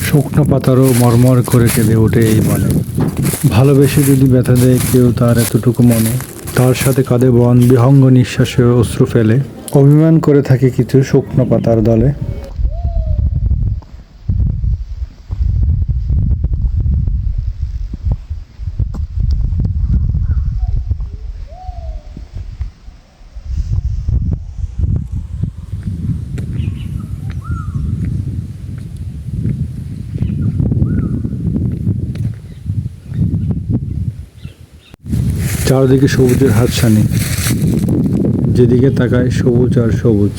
শুকনো পাতারও মরমর করে কেঁদে ওঠে এই বনে। ভালোবেসে যদি ব্যথা দেয় কেউ তার এতটুকু মনে, তার সাথে কাঁদে বন বিহঙ্গ নিঃশ্বাসে অশ্রু ফেলে। অভিমান করে থাকে কিছু শুকনো পাতার দলে। চারদিকে সবুজের হাতছানি, যেদিকে তাকায় সবুজ আর সবুজ।